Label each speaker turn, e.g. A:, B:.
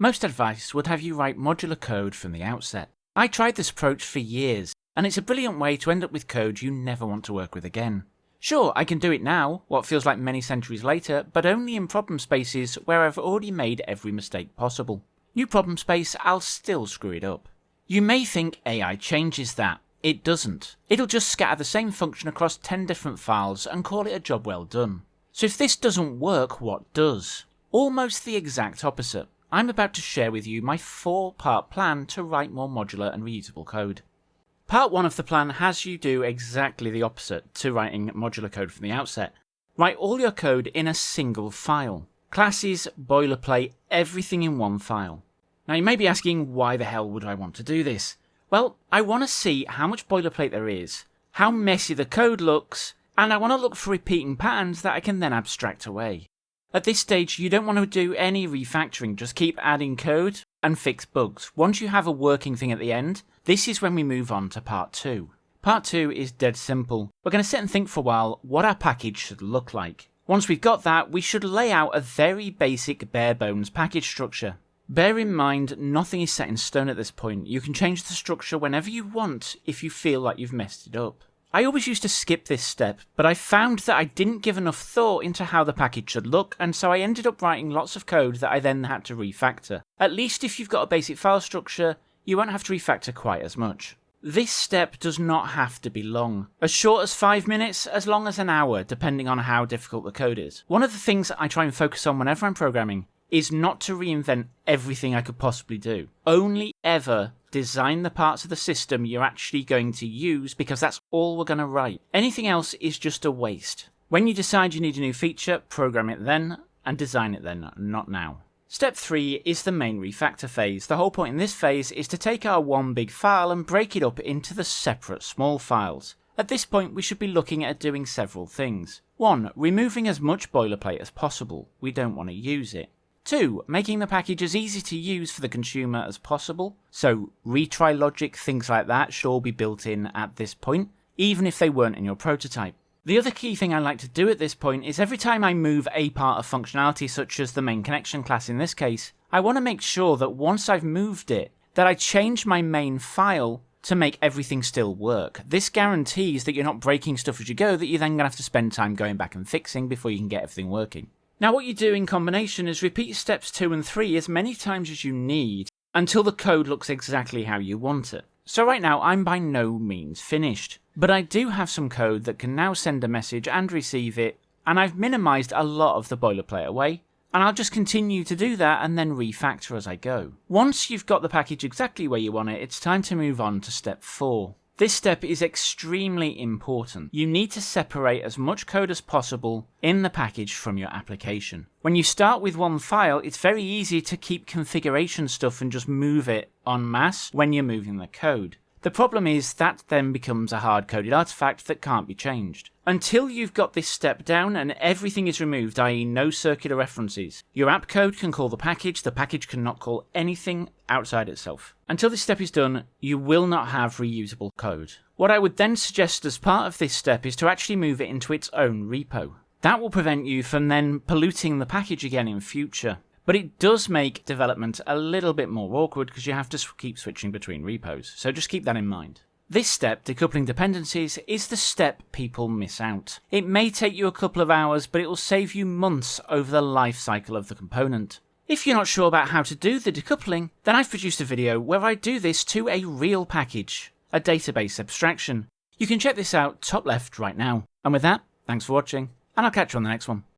A: Most advice would have you write modular code from the outset. I tried this approach for years, and it's a brilliant way to end up with code you never want to work with again. Sure, I can do it now, what feels like many centuries later, but only in problem spaces where I've already made every mistake possible. New problem space, I'll still screw it up. You may think AI changes that. It doesn't. It'll just scatter the same function across 10 different files and call it a job well done. So if this doesn't work, what does? Almost the exact opposite. I'm about to share with you my 4-part plan to write more modular and reusable code. Part 1 of the plan has you do exactly the opposite to writing modular code from the outset. Write all your code in a single file. Classes, boilerplate, everything in one file. Now you may be asking, why the hell would I want to do this? Well, I want to see how much boilerplate there is, how messy the code looks, and I want to look for repeating patterns that I can then abstract away. At this stage, you don't want to do any refactoring, just keep adding code and fix bugs. Once you have a working thing at the end, this is when we move on to part 2. Part 2 is dead simple. We're going to sit and think for a while what our package should look like. Once we've got that, we should lay out a very basic bare bones package structure. Bear in mind, nothing is set in stone at this point. You can change the structure whenever you want if you feel like you've messed it up. I always used to skip this step, but I found that I didn't give enough thought into how the package should look, and so I ended up writing lots of code that I then had to refactor. At least if you've got a basic file structure, you won't have to refactor quite as much. This step does not have to be long. As short as 5 minutes, as long as an hour, depending on how difficult the code is. One of the things I try and focus on whenever I'm programming is not to reinvent everything I could possibly do. Only ever design the parts of the system you're actually going to use, because that's all we're going to write. Anything else is just a waste. When you decide you need a new feature, program it then, and design it then, not now. Step 3 is the main refactor phase. The whole point in this phase is to take our one big file and break it up into the separate small files. At this point, we should be looking at doing several things. 1. Removing as much boilerplate as possible. We don't want to use it. 2. Making the package as easy to use for the consumer as possible, so retry logic, things like that should all be built in at this point, even if they weren't in your prototype. The other key thing I like to do at this point is every time I move a part of functionality, such as the main connection class in this case, I want to make sure that once I've moved it, that I change my main file to make everything still work. This guarantees that you're not breaking stuff as you go that you're then going to have to spend time going back and fixing before you can get everything working. Now what you do in combination is repeat steps 2 and 3 as many times as you need until the code looks exactly how you want it. So right now I'm by no means finished, but I do have some code that can now send a message and receive it, and I've minimized a lot of the boilerplate away, and I'll just continue to do that and then refactor as I go. Once you've got the package exactly where you want it, it's time to move on to step 4. This step is extremely important. You need to separate as much code as possible in the package from your application. When you start with one file, it's very easy to keep configuration stuff and just move it en masse when you're moving the code. The problem is that then becomes a hard-coded artifact that can't be changed. Until you've got this step down and everything is removed, i.e. no circular references, your app code can call the package cannot call anything outside itself. Until this step is done, you will not have reusable code. What I would then suggest as part of this step is to actually move it into its own repo. That will prevent you from then polluting the package again in future. But it does make development a little bit more awkward because you have to keep switching between repos, so just keep that in mind. This step, decoupling dependencies, is the step people miss out. It may take you a couple of hours, but it will save you months over the life cycle of the component. If you're not sure about how to do the decoupling, then I've produced a video where I do this to a real package, a database abstraction. You can check this out top left right now. And with that, thanks for watching, and I'll catch you on the next one.